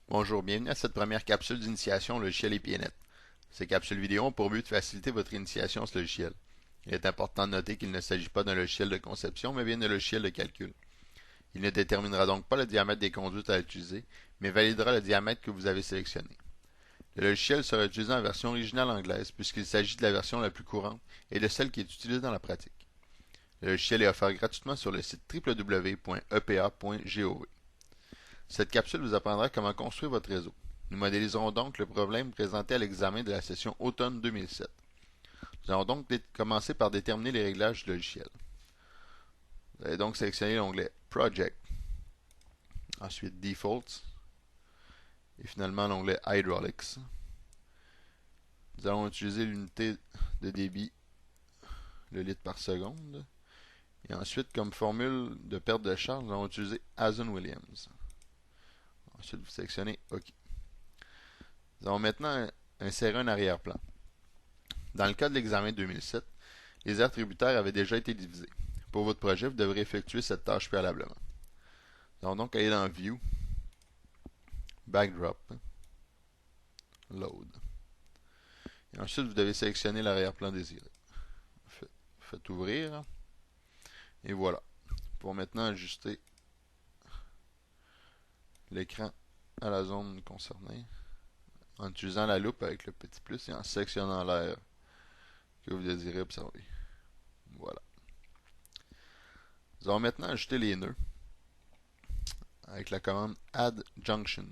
Bonjour, bienvenue à cette première capsule d'initiation au logiciel EPNet. Ces capsules vidéo ont pour but de faciliter votre initiation à ce logiciel. Il est important de noter qu'il ne s'agit pas d'un logiciel de conception, mais bien d'un logiciel de calcul. Il ne déterminera donc pas le diamètre des conduites à utiliser, mais validera le diamètre que vous avez sélectionné. Le logiciel sera utilisé en version originale anglaise puisqu'il s'agit de la version la plus courante et de celle qui est utilisée dans la pratique. Le logiciel est offert gratuitement sur le site www.epa.gov. Cette capsule vous apprendra comment construire votre réseau. Nous modéliserons donc le problème présenté à l'examen de la session automne 2007. Nous allons donc commencer par déterminer les réglages du logiciel. Vous allez donc sélectionner l'onglet Project, ensuite Defaults, et finalement l'onglet Hydraulics. Nous allons utiliser l'unité de débit, le litre par seconde. Et ensuite, comme formule de perte de charge, nous allons utiliser Hazen-Williams. Ensuite, vous sélectionnez OK. Nous allons maintenant insérer un arrière-plan. Dans le cas de l'examen 2007, les aires tributaires avaient déjà été divisées. Pour votre projet, vous devrez effectuer cette tâche préalablement. Nous allons donc aller dans View, Backdrop, Load. Et ensuite, vous devez sélectionner l'arrière-plan désiré. Faites ouvrir. Et voilà. Pour maintenant ajuster l'écran à la zone concernée en utilisant la loupe avec le petit plus et en sélectionnant l'air que vous désirez observer. Voilà. Nous allons maintenant ajouter les nœuds avec la commande Add Junction.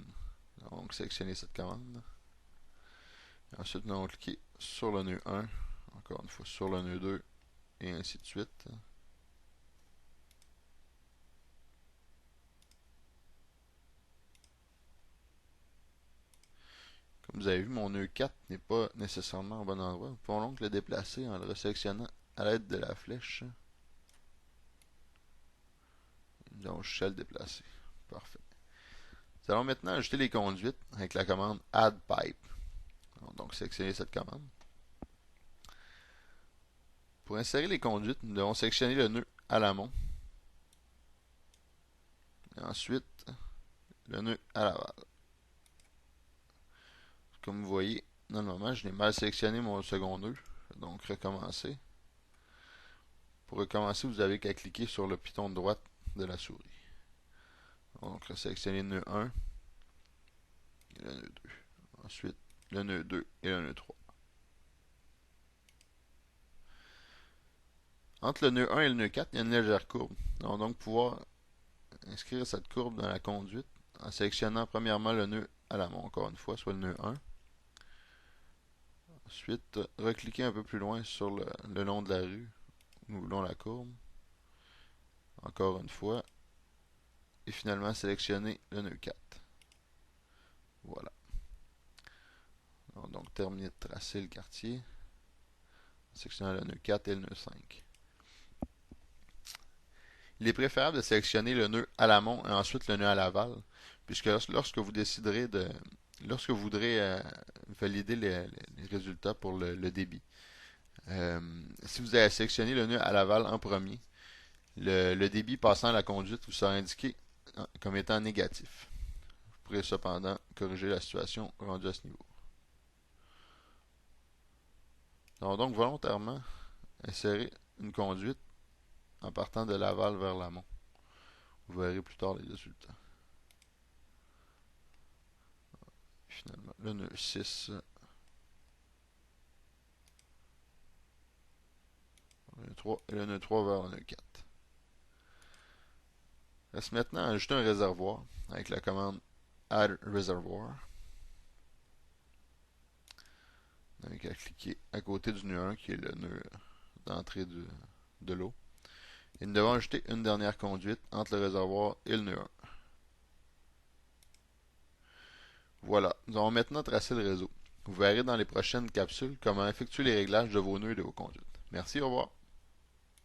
Nous allons donc sélectionner cette commande. Et ensuite, nous allons cliquer sur le nœud 1, encore une fois sur le nœud 2, et ainsi de suite. Comme vous avez vu, mon nœud 4 n'est pas nécessairement au bon endroit. Nous pouvons donc le déplacer en le resélectionnant à l'aide de la flèche. Donc, je sais le déplacer. Parfait. Nous allons maintenant ajouter les conduites avec la commande Add Pipe. Donc, sélectionner cette commande. Pour insérer les conduites, nous devons sélectionner le nœud à l'amont. Et ensuite, le nœud à l'aval. Comme vous voyez, normalement, je n'ai mal sélectionné mon second nœud. Donc, recommencer. Pour recommencer, vous avez qu'à cliquer sur le piton de droite de la souris. Donc, sélectionner le nœud 1 et le nœud 2. Ensuite, le nœud 2 et le nœud 3. Entre le nœud 1 et le nœud 4, il y a une légère courbe. Nous allons donc pouvoir inscrire cette courbe dans la conduite en sélectionnant premièrement le nœud à l'amont, encore une fois, soit le nœud 1. Ensuite, recliquer un peu plus loin sur le long de la rue. Nous voulons la courbe. Encore une fois. Et finalement, sélectionner le nœud 4. Voilà. On va donc terminer de tracer le quartier en sélectionnant le nœud 4 et le nœud 5. Il est préférable de sélectionner le nœud à l'amont et ensuite le nœud à l'aval, puisque lorsque vous déciderez lorsque vous voudrez valider les résultats pour le débit, si vous avez sélectionné le nœud à l'aval en premier, le débit passant à la conduite vous sera indiqué comme étant négatif. Vous pourrez cependant corriger la situation rendue à ce niveau. Nous allons donc volontairement insérer une conduite en partant de l'aval vers l'amont. Vous verrez plus tard les résultats. Finalement, le nœud 6, le nœud 3 et le nœud 3 vers le nœud 4. Reste maintenant à ajouter un réservoir avec la commande Add Reservoir. Avec à cliquer à côté du nœud 1 qui est le nœud d'entrée de l'eau. Et nous devons ajouter une dernière conduite entre le réservoir et le nœud 1. Voilà, nous allons maintenant tracer le réseau. Vous verrez dans les prochaines capsules comment effectuer les réglages de vos nœuds et de vos conduites. Merci, au revoir.